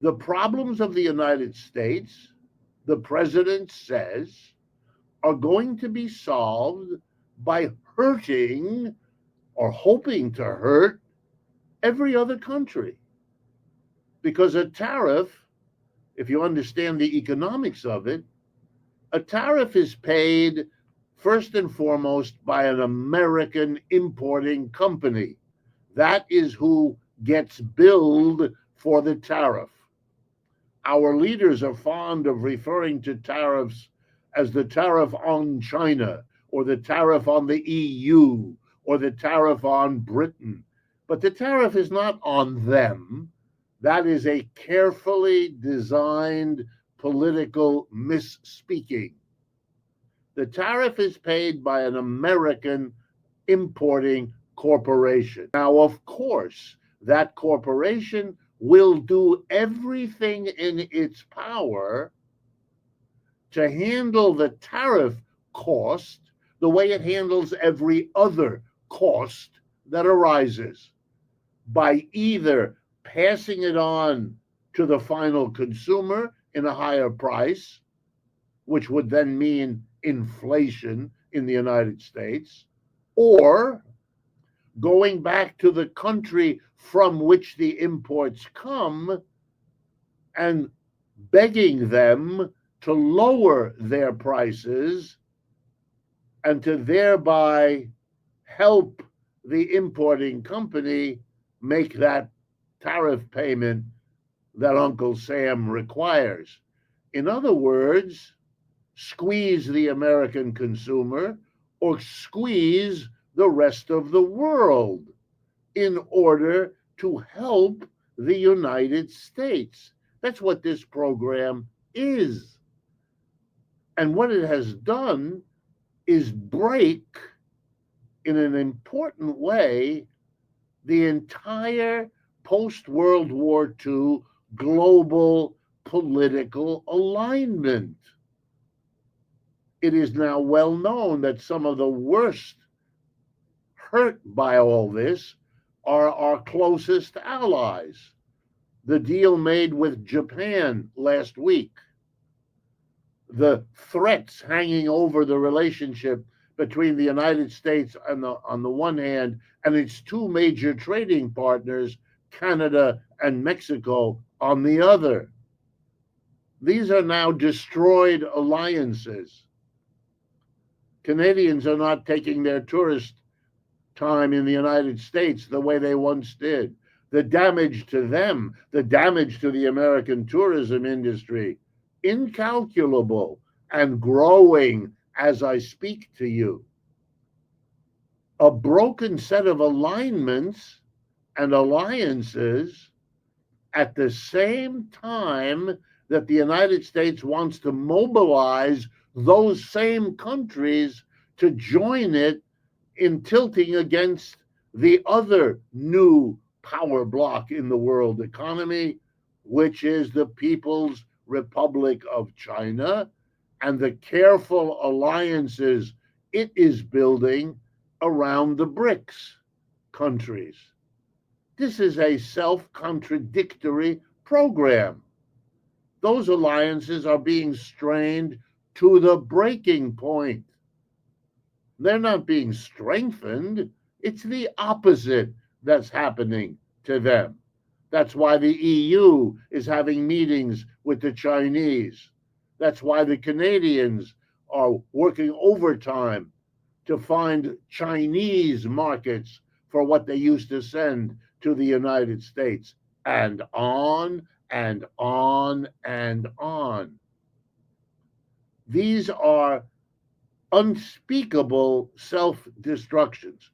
The problems of the United States, the president says, are going to be solved by hurting or hoping to hurt every other country. Because a tariff, if you understand the economics of it, a tariff is paid first and foremost by an American importing company. That is who gets billed for the tariff. Our leaders are fond of referring to tariffs as the tariff on China, or the tariff on the EU, or the tariff on Britain. But the tariff is not on them. That is a carefully designed political misspeaking. The tariff is paid by an American importing corporation. Now, of course, that corporation will do everything in its power to handle the tariff cost the way it handles every other cost that arises, by either passing it on to the final consumer in a higher price, which would then mean inflation in the United States, or going back to the country from which the imports come and begging them to lower their prices and to thereby help the importing company make that tariff payment that Uncle Sam requires. In other words, squeeze the American consumer or squeeze the rest of the world in order to help the United States. That's what this program is. And what it has done is break, in an important way, the entire post-World War II global political alignment. It is now well known that some of the worst hurt by all this are our closest allies. The deal made with Japan last week, the threats hanging over the relationship between the United States on the one hand and its two major trading partners, Canada and Mexico, on the other. These are now destroyed alliances. Canadians are not taking their tourist time in the United States the way they once did. The damage to them, the damage to the American tourism industry, incalculable and growing as I speak to you. A broken set of alignments and alliances at the same time that the United States wants to mobilize those same countries to join it in tilting against the other new power block in the world economy, which is the People's Republic of China and the careful alliances it is building around the BRICS countries. This is a self-contradictory program. Those alliances are being strained to the breaking point. They're not being strengthened. It's the opposite that's happening to them. That's why the EU is having meetings with the Chinese. That's why the Canadians are working overtime to find Chinese markets for what they used to send to the United States, and on and on and on. These are unspeakable self destructions.